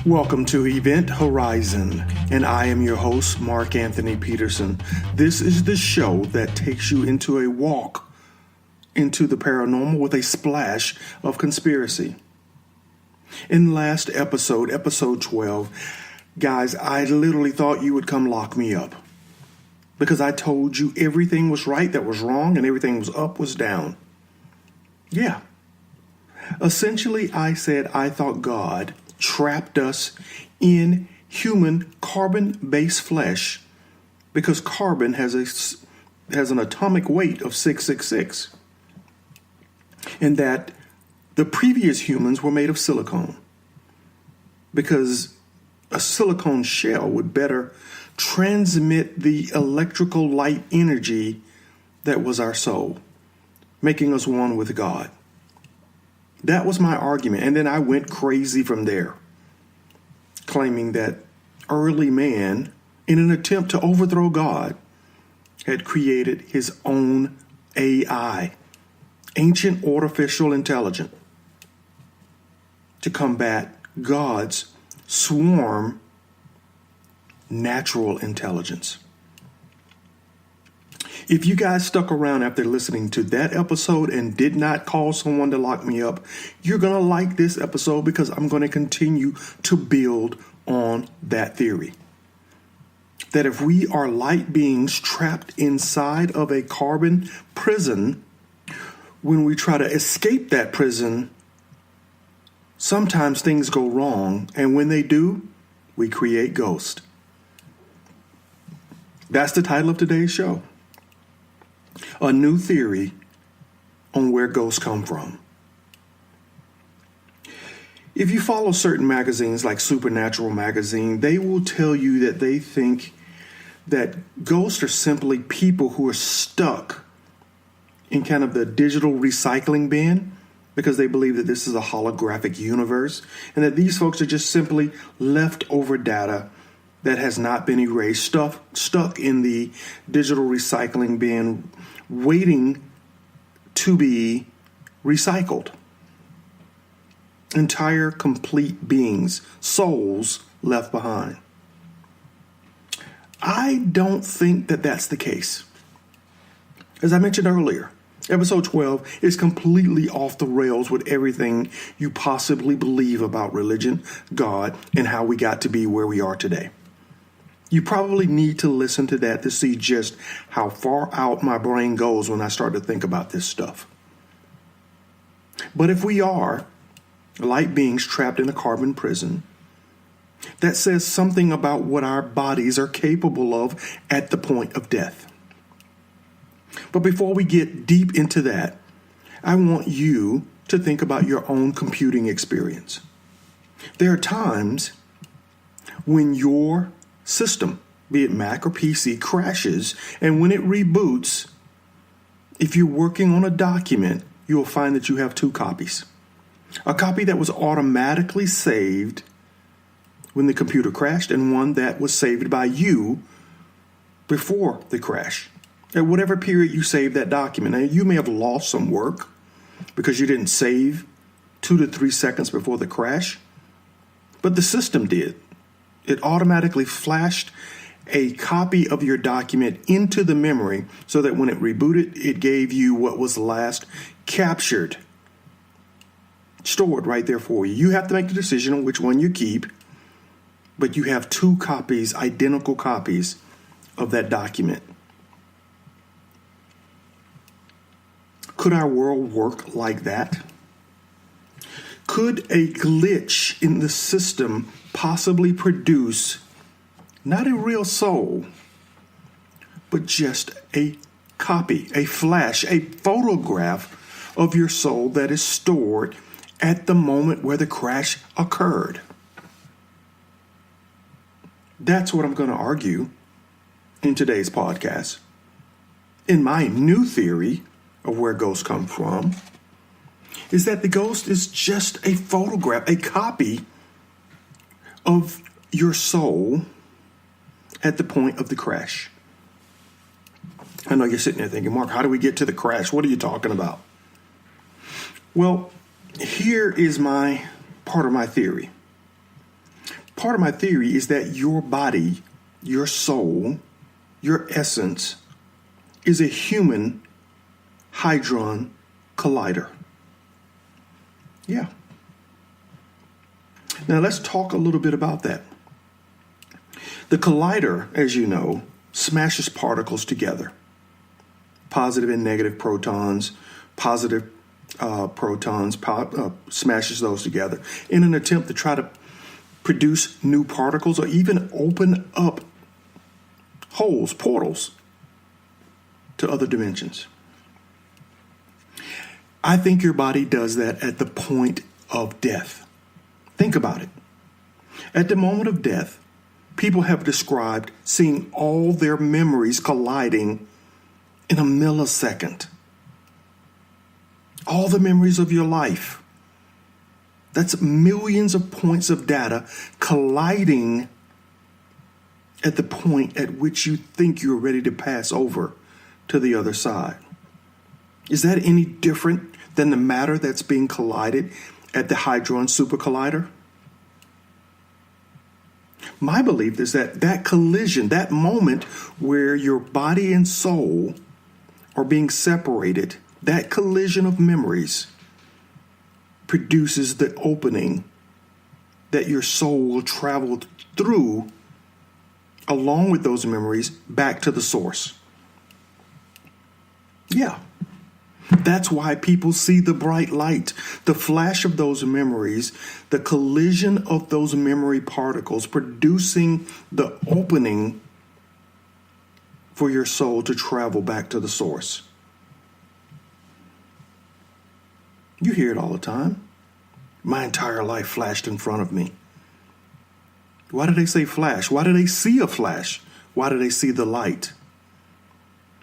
Welcome to Event Horizon, and I am your host, Mark Anthony Peterson. This is the show that takes you into a walk into the paranormal with a splash of conspiracy. In last episode 12, guys, I literally thought you would come lock me up because I told you everything was right that was wrong and everything was up was down. Yeah. Essentially, I said I thought God trapped us in human carbon-based flesh because carbon has an atomic weight of 666, and that the previous humans were made of silicone because a silicone shell would better transmit the electrical light energy that was our soul, making us one with God. That was my argument, and then I went crazy from there, claiming that early man, in an attempt to overthrow God, had created his own AI, ancient artificial intelligence, to combat God's swarm natural intelligence. If you guys stuck around after listening to that episode and did not call someone to lock me up, you're going to like this episode because I'm going to continue to build on that theory. That if we are light beings trapped inside of a carbon prison, when we try to escape that prison, sometimes things go wrong, and when they do, we create ghosts. That's the title of today's show. A new theory on where ghosts come from. If you follow certain magazines like Supernatural magazine, they will tell you that they think that ghosts are simply people who are stuck in kind of the digital recycling bin because they believe that this is a holographic universe and that these folks are just simply leftover data that has not been erased, stuck in the digital recycling bin, waiting to be recycled. Entire, complete beings, souls left behind. I don't think that that's the case. As I mentioned earlier, episode 12 is completely off the rails with everything you possibly believe about religion, God, and how we got to be where we are today. You probably need to listen to that to see just how far out my brain goes when I start to think about this stuff. But if we are light beings trapped in a carbon prison, that says something about what our bodies are capable of at the point of death. But before we get deep into that, I want you to think about your own computing experience. There are times when your system, be it Mac or PC, crashes, and when it reboots, if you're working on a document, you'll find that you have two copies. A copy that was automatically saved when the computer crashed, and one that was saved by you before the crash. At whatever period you saved that document. Now, you may have lost some work because you didn't save 2 to 3 seconds before the crash, but the system did. It automatically flashed a copy of your document into the memory so that when it rebooted, it gave you what was last captured, stored right there for you. You have to make the decision on which one you keep, but you have two copies, identical copies of that document. Could our world work like that? Could a glitch in the system possibly produce not a real soul, but just a copy, a flash, a photograph of your soul that is stored at the moment where the crash occurred? That's what I'm going to argue in today's podcast. In my new theory of where ghosts come from, is that the ghost is just a photograph, a copy of your soul at the point of the crash. I know you're sitting there thinking, Mark, how do we get to the crash? What are you talking about? Well, here is my part of my theory. Part of my theory is that your body, your soul, your essence is a human hadron collider. Yeah. Now let's talk a little bit about that. The collider, as you know, smashes particles together. Positive and negative protons, positive protons, smashes those together in an attempt to try to produce new particles or even open up holes, portals to other dimensions. I think your body does that at the point of death. Think about it. At the moment of death, people have described seeing all their memories colliding in a millisecond. All the memories of your life. That's millions of points of data colliding at the point at which you think you're ready to pass over to the other side. Is that any different than the matter that's being collided at the Hadron Super Collider? My belief is that that collision, that moment where your body and soul are being separated, that collision of memories produces the opening that your soul will travel through along with those memories back to the source. Yeah. That's why people see the bright light, the flash of those memories, the collision of those memory particles, producing the opening for your soul to travel back to the source. You hear it all the time. My entire life flashed in front of me. Why do they say flash? Why do they see a flash? Why do they see the light?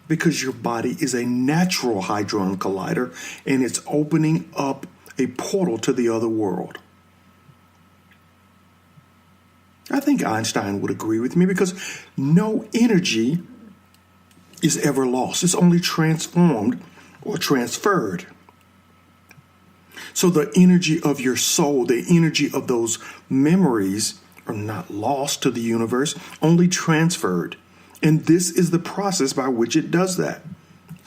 Because your body is a natural hadron collider and it's opening up a portal to the other world. I think Einstein would agree with me because no energy is ever lost. It's only transformed or transferred. So the energy of your soul, the energy of those memories are not lost to the universe, only transferred. And this is the process by which it does that.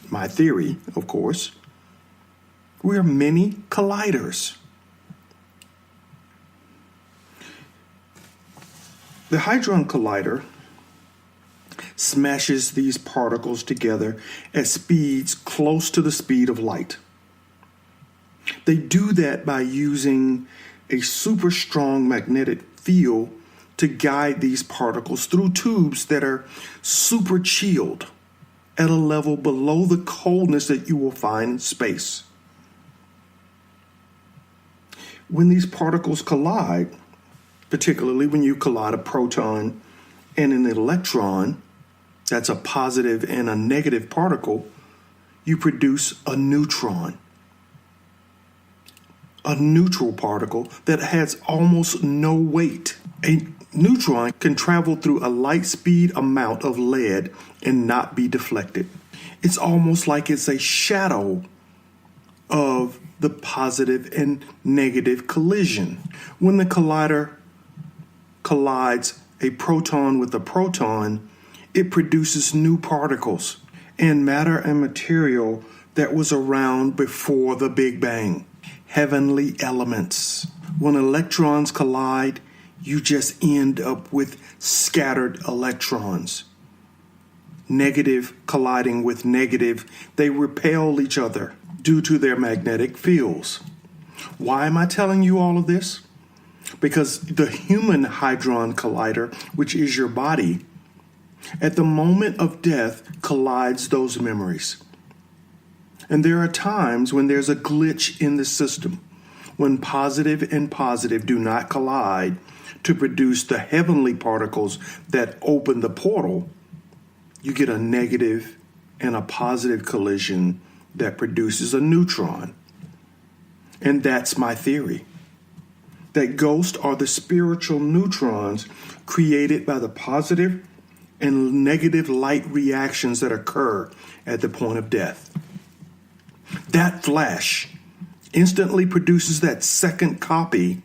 My theory, of course, we are many colliders. The Hadron Collider smashes these particles together at speeds close to the speed of light. They do that by using a super strong magnetic field to guide these particles through tubes that are super chilled at a level below the coldness that you will find in space. When these particles collide, particularly when you collide a proton and an electron, that's a positive and a negative particle, you produce a neutron. A neutral particle that has almost no weight. A neutron can travel through a light speed amount of lead and not be deflected. It's almost like it's a shadow of the positive and negative collision. When the collider collides a proton with a proton, it produces new particles and matter and material that was around before the Big Bang. Heavenly elements. When electrons collide, you just end up with scattered electrons. Negative colliding with negative, they repel each other due to their magnetic fields. Why am I telling you all of this? Because the human hadron collider, which is your body, at the moment of death collides those memories. And there are times when there's a glitch in the system, when positive and positive do not collide to produce the heavenly particles that open the portal. You get a negative and a positive collision that produces a neutron. And that's my theory. That ghosts are the spiritual neutrons created by the positive and negative light reactions that occur at the point of death. That flash instantly produces that second copy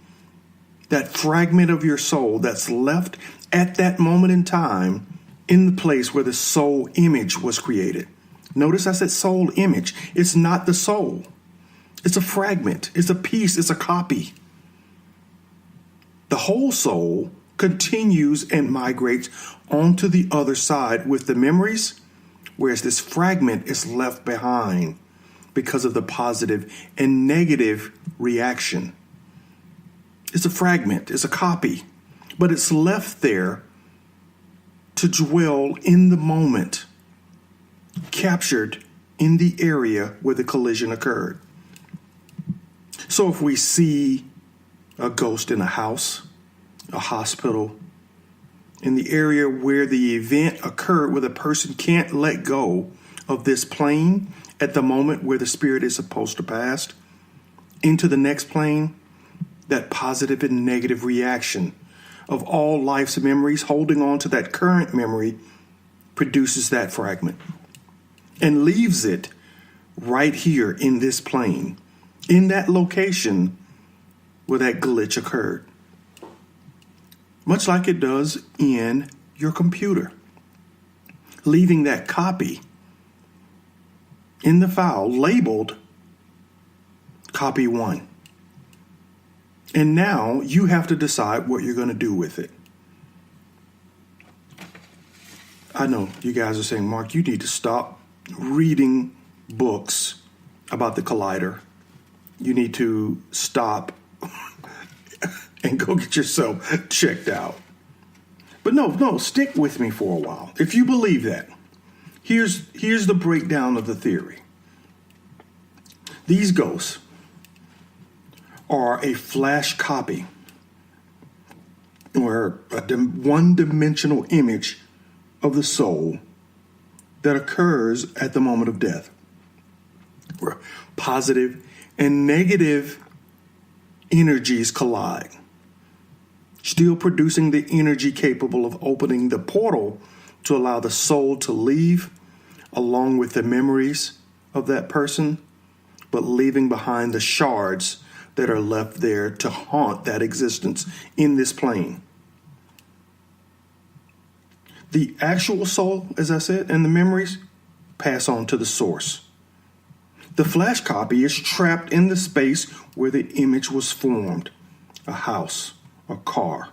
that fragment of your soul that's left at that moment in time in the place where the soul image was created. Notice I said soul image. It's not the soul. It's a fragment. It's a piece. It's a copy. The whole soul continues and migrates onto the other side with the memories, whereas this fragment is left behind because of the positive and negative reaction. It's a fragment. It's a copy, but it's left there to dwell in the moment, captured in the area where the collision occurred. So if we see a ghost in a house, a hospital, in the area where the event occurred, where the person can't let go of this plane at the moment where the spirit is supposed to pass into the next plane, that positive and negative reaction of all life's memories holding on to that current memory produces that fragment and leaves it right here in this plane, in that location where that glitch occurred. Much like it does in your computer, leaving that copy in the file labeled copy 1. And now you have to decide what you're going to do with it. I know you guys are saying, Mark, you need to stop reading books about the collider. You need to stop and go get yourself checked out. But no, stick with me for a while. If you believe that, here's the breakdown of the theory. These ghosts are a flash copy or a one-dimensional image of the soul that occurs at the moment of death, where positive and negative energies collide, still producing the energy capable of opening the portal to allow the soul to leave along with the memories of that person, but leaving behind the shards that are left there to haunt that existence in this plane. The actual soul, as I said, and the memories pass on to the source. The flash copy is trapped in the space where the image was formed. A house, a car,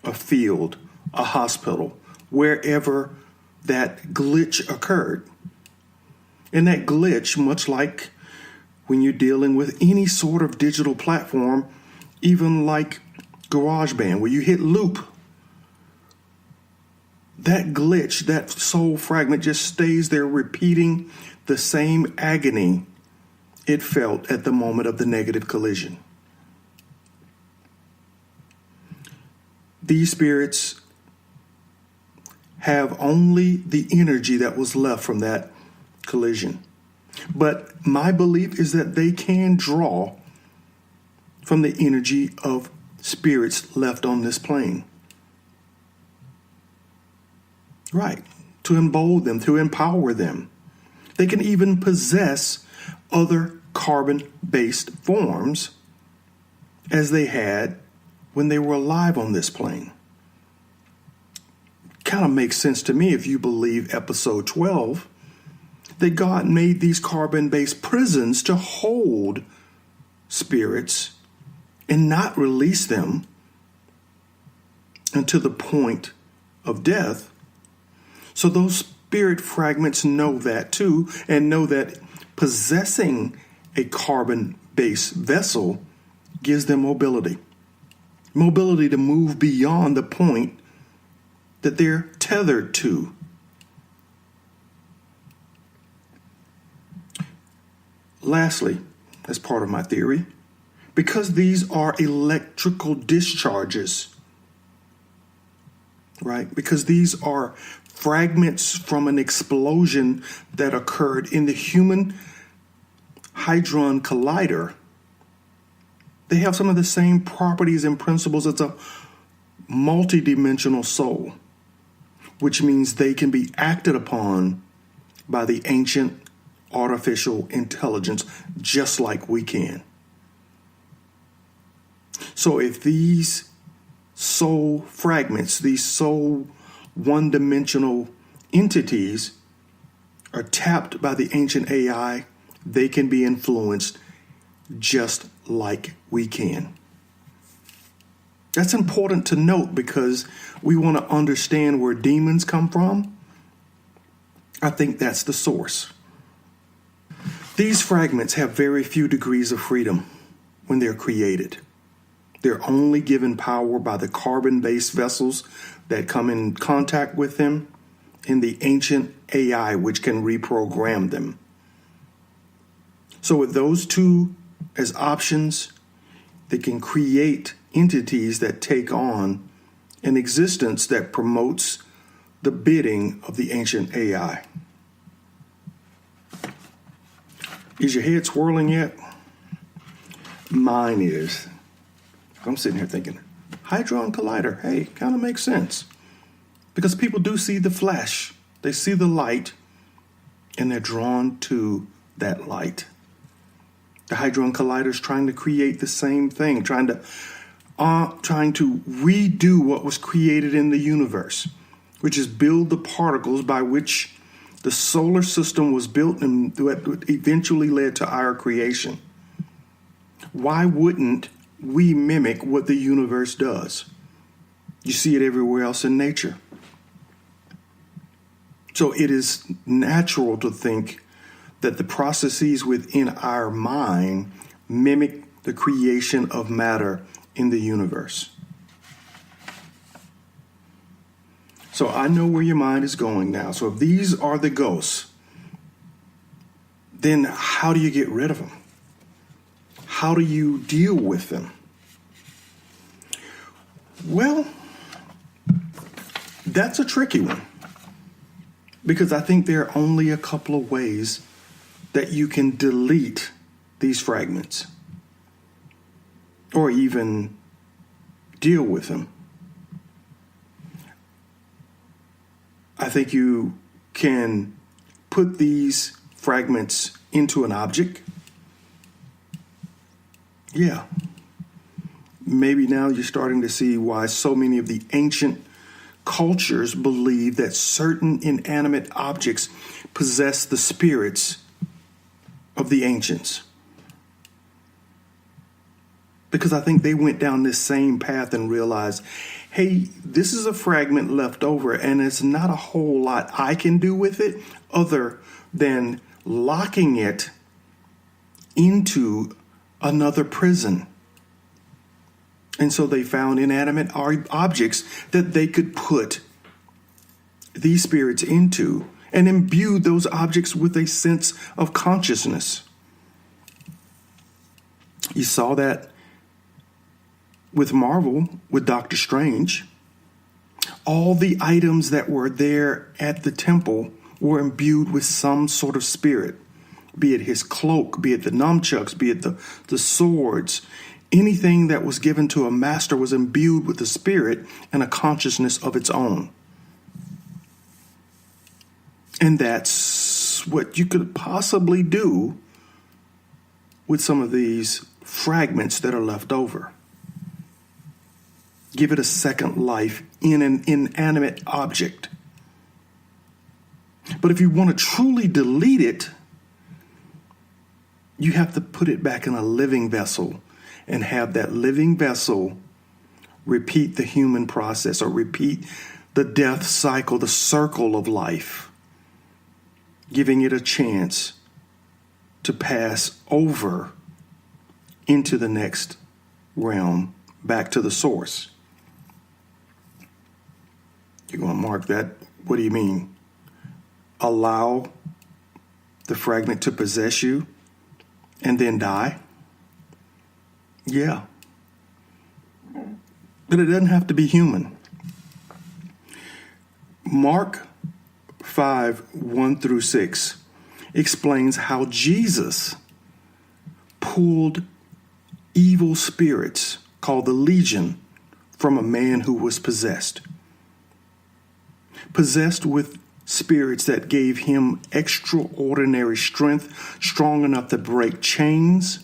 a field, a hospital, wherever that glitch occurred. And that glitch, much like when you're dealing with any sort of digital platform, even like GarageBand, where you hit loop, that glitch, that soul fragment just stays there repeating the same agony it felt at the moment of the negative collision. These spirits have only the energy that was left from that collision. But my belief is that they can draw from the energy of spirits left on this plane. Right, to embolden them, to empower them. They can even possess other carbon-based forms as they had when they were alive on this plane. Kind of makes sense to me if you believe episode 12, that God made these carbon-based prisons to hold spirits and not release them until the point of death. So those spirit fragments know that too, and know that possessing a carbon-based vessel gives them mobility. Mobility to move beyond the point that they're tethered to. Lastly, as part of my theory, because these are electrical discharges, right? Because these are fragments from an explosion that occurred in the human hadron collider, they have some of the same properties and principles as a multidimensional soul, which means they can be acted upon by the ancient artificial intelligence just like we can. So if these soul fragments, these soul one-dimensional entities are tapped by the ancient AI, they can be influenced just like we can. That's important to note because we want to understand where demons come from. I think that's the source. These fragments have very few degrees of freedom when they're created. They're only given power by the carbon-based vessels that come in contact with them and the ancient AI, which can reprogram them. So with those two as options, they can create entities that take on an existence that promotes the bidding of the ancient AI. Is your head swirling yet? Mine is. I'm sitting here thinking, Hadron Collider, hey, kind of makes sense. Because people do see the flash. They see the light, and they're drawn to that light. The Hadron Collider is trying to create the same thing, trying to redo what was created in the universe, which is build the particles by which the solar system was built and what eventually led to our creation. Why wouldn't we mimic what the universe does? You see it everywhere else in nature. So it is natural to think that the processes within our mind mimic the creation of matter in the universe. So I know where your mind is going now. So if these are the ghosts, then how do you get rid of them? How do you deal with them? Well, that's a tricky one. Because I think there are only a couple of ways that you can delete these fragments or even deal with them. I think you can put these fragments into an object. Yeah. Maybe now you're starting to see why so many of the ancient cultures believe that certain inanimate objects possess the spirits of the ancients. Because I think they went down this same path and realized, hey, this is a fragment left over and it's not a whole lot I can do with it other than locking it into another prison. And so they found inanimate objects that they could put these spirits into and imbue those objects with a sense of consciousness. You saw that with Marvel, with Doctor Strange. All the items that were there at the temple were imbued with some sort of spirit, be it his cloak, be it the nunchucks, be it the swords. Anything that was given to a master was imbued with a spirit and a consciousness of its own. And that's what you could possibly do with some of these fragments that are left over. Give it a second life in an inanimate object. But if you want to truly delete it, you have to put it back in a living vessel and have that living vessel repeat the human process or repeat the death cycle, the circle of life, giving it a chance to pass over into the next realm, back to the source. You're going to mark that? What do you mean? Allow the fragment to possess you and then die? Yeah. But it doesn't have to be human. Mark 5:1-6 explains how Jesus pulled evil spirits called the Legion from a man who was possessed. Possessed with spirits that gave him extraordinary strength, strong enough to break chains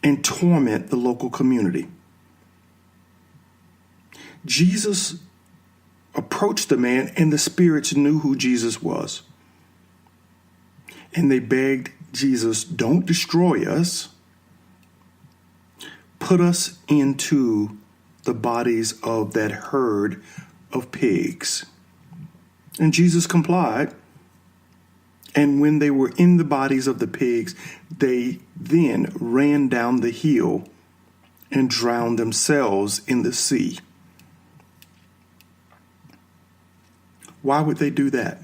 and torment the local community. Jesus approached the man, and the spirits knew who Jesus was. And they begged Jesus, don't destroy us. Put us into the bodies of that herd of pigs. And Jesus complied. And when they were in the bodies of the pigs, they then ran down the hill and drowned themselves in the sea. Why would they do that?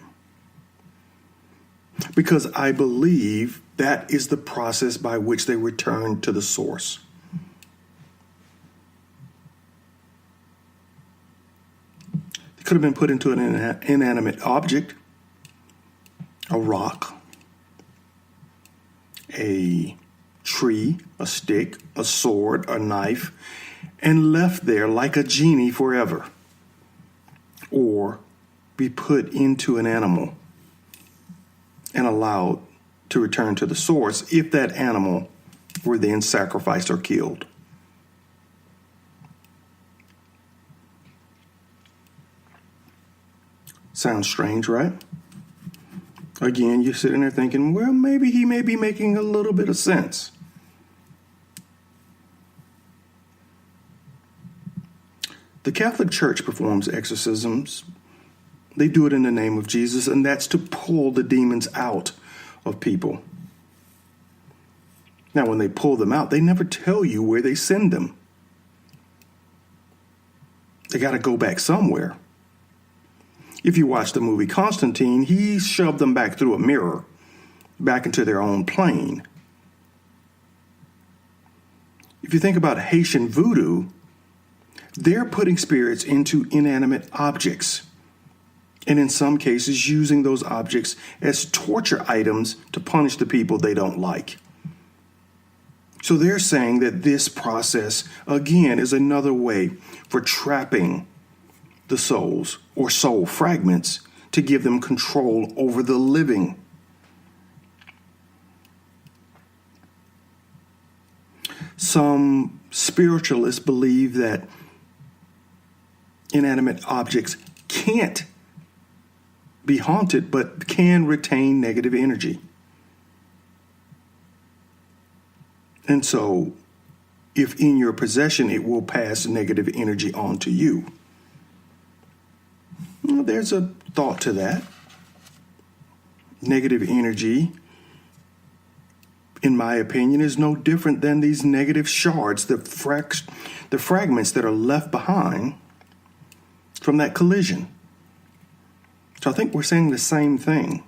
Because I believe that is the process by which they return to the source. It could have been put into an inanimate object, a rock, a tree, a stick, a sword, a knife, and left there like a genie forever. Or be put into an animal and allowed to return to the source if that animal were then sacrificed or killed. Sounds strange, right? Again, you're sitting there thinking, well, maybe he may be making a little bit of sense. The Catholic Church performs exorcisms. They do it in the name of Jesus, and that's to pull the demons out of people. Now, when they pull them out, they never tell you where they send them. They got to go back somewhere. If you watch the movie Constantine, he shoved them back through a mirror, back into their own plane. If you think about Haitian voodoo, they're putting spirits into inanimate objects, and in some cases using those objects as torture items to punish the people they don't like. So they're saying that this process, again, is another way for trapping the souls or soul fragments to give them control over the living. Some spiritualists believe that inanimate objects can't be haunted, but can retain negative energy. And so, if in your possession, it will pass negative energy on to you. Well, there's a thought to that. Negative energy, in my opinion, is no different than these negative shards, the fragments that are left behind from that collision. So I think we're saying the same thing.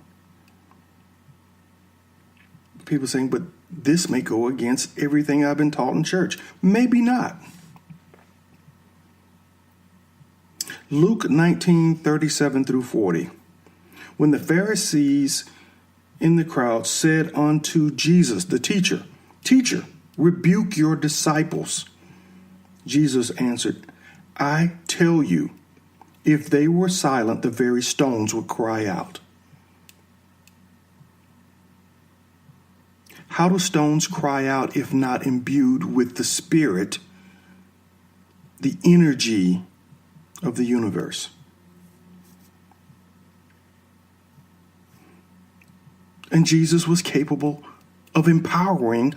People saying, but this may go against everything I've been taught in church. Maybe not. Luke 19:37 through 40. When the Pharisees in the crowd said unto Jesus, the teacher, Teacher, rebuke your disciples. Jesus answered, I tell you, if they were silent, the very stones would cry out. How do stones cry out if not imbued with the spirit, the energy of the universe? And Jesus was capable of empowering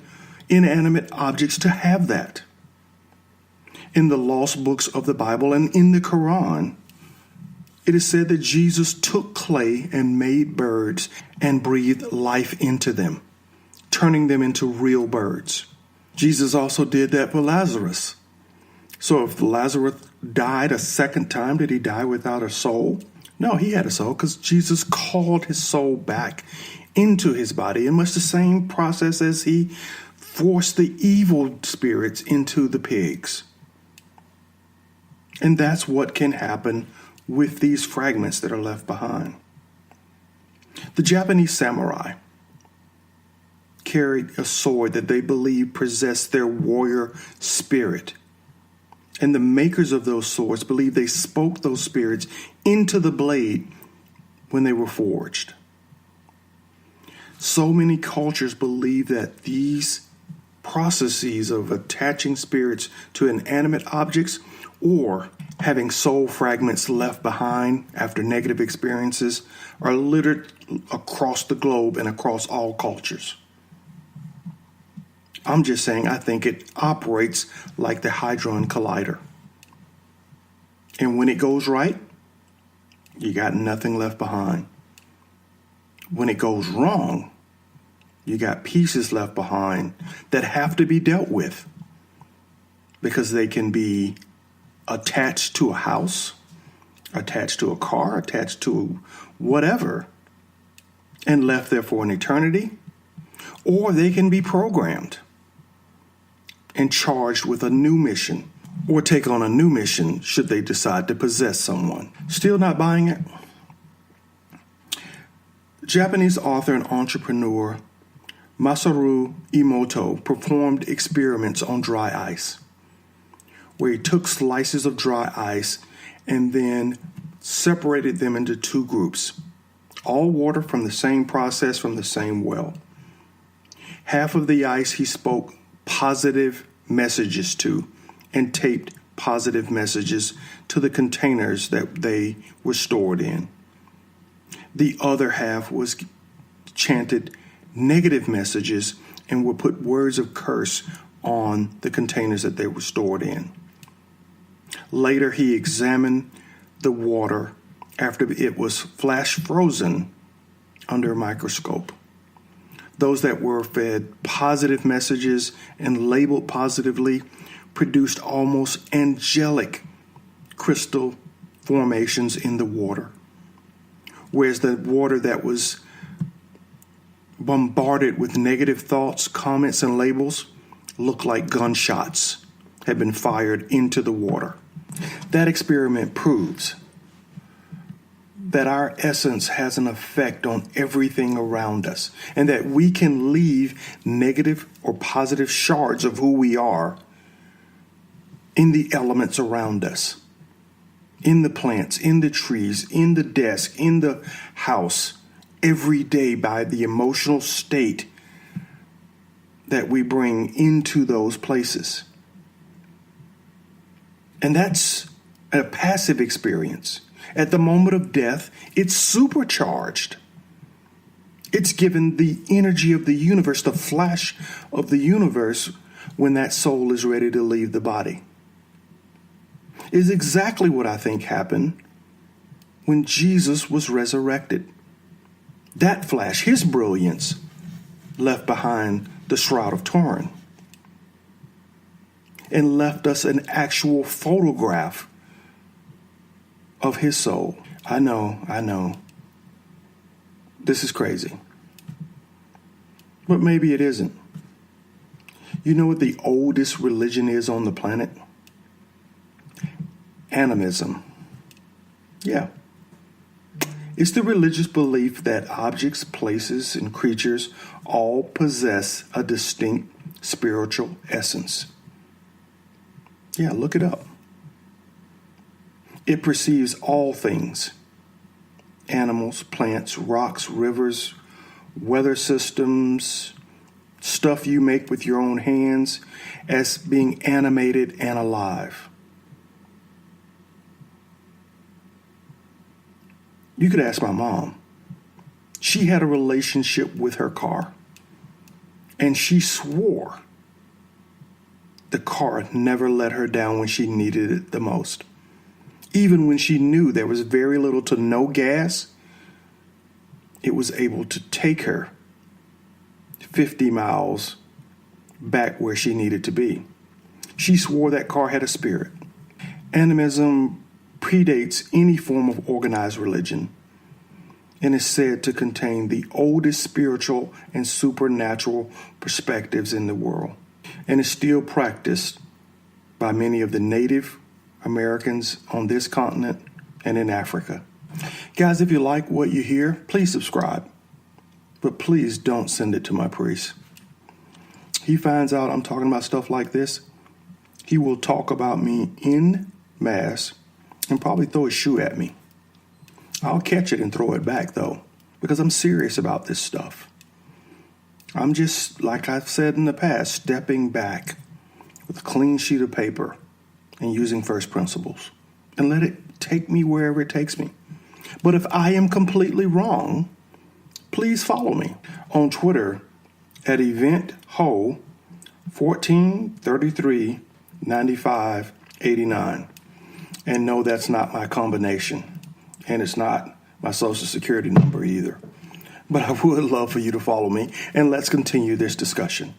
inanimate objects to have that. In the lost books of the Bible and in the Quran, it is said that Jesus took clay and made birds and breathed life into them, turning them into real birds. Jesus also did that for Lazarus. So if Lazarus died a second time, did he die without a soul? No, he had a soul because Jesus called his soul back into his body in much the same process as he forced the evil spirits into the pigs. And that's what can happen with these fragments that are left behind. The Japanese samurai carried a sword that they believed possessed their warrior spirit. And the makers of those swords believed they spoke those spirits into the blade when they were forged. So many cultures believe that these processes of attaching spirits to inanimate objects or having soul fragments left behind after negative experiences are littered across the globe and across all cultures. I'm just saying I think it operates like the Hadron Collider. And when it goes right, you got nothing left behind. When it goes wrong, you got pieces left behind that have to be dealt with because they can be attached to a house, attached to a car, attached to whatever, and left there for an eternity, or they can be programmed and charged with a new mission, or take on a new mission should they decide to possess someone. Still not buying it? Japanese author and entrepreneur Masaru Emoto performed experiments on dry ice, where he took slices of dry ice and then separated them into two groups, all water from the same process from the same well. Half of the ice he spoke positive messages to and taped positive messages to the containers that they were stored in. The other half was chanted negative messages and would put words of curse on the containers that they were stored in. Later, he examined the water after it was flash frozen under a microscope. Those that were fed positive messages and labeled positively produced almost angelic crystal formations in the water, whereas the water that was bombarded with negative thoughts, comments, and labels looked like gunshots had been fired into the water. That experiment proves that our essence has an effect on everything around us, and that we can leave negative or positive shards of who we are in the elements around us, in the plants, in the trees, in the desk, in the house, every day by the emotional state that we bring into those places. And that's a passive experience. At the moment of death, it's supercharged. It's given the energy of the universe, the flash of the universe, when that soul is ready to leave the body. Is exactly what I think happened when Jesus was resurrected. That flash, his brilliance, left behind the Shroud of Turin and left us an actual photograph of his soul. I know. This is crazy. But maybe it isn't. You know what the oldest religion is on the planet? Animism. Yeah. It's the religious belief that objects, places, and creatures all possess a distinct spiritual essence. Yeah, look it up. It perceives all things, animals, plants, rocks, rivers, weather systems, stuff you make with your own hands, as being animated and alive. You could ask my mom. She had a relationship with her car, and she swore the car never let her down when she needed it the most. Even when she knew there was very little to no gas, it was able to take her 50 miles back where she needed to be. She swore that car had a spirit. Animism predates any form of organized religion and is said to contain the oldest spiritual and supernatural perspectives in the world, and is still practiced by many of the Native Americans on this continent and in Africa. Guys, if you like what you hear, please subscribe. But please don't send it to my priest. He finds out I'm talking about stuff like this, he will talk about me in mass and probably throw a shoe at me. I'll catch it and throw it back, though, because I'm serious about this stuff. I'm just, like I've said in the past, stepping back with a clean sheet of paper and using first principles. and let it take me wherever it takes me. But if I am completely wrong, please follow me on Twitter at eventho14339589. And no, that's not my combination. And it's not my social security number either. But I would love for you to follow me, and let's continue this discussion.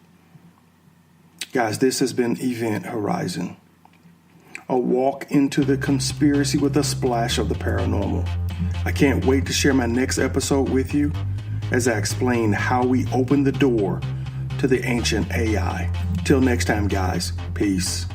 Guys, this has been Event Horizon, a walk into the conspiracy with a splash of the paranormal. I can't wait to share my next episode with you as I explain how we open the door to the ancient AI. Till next time, guys, peace.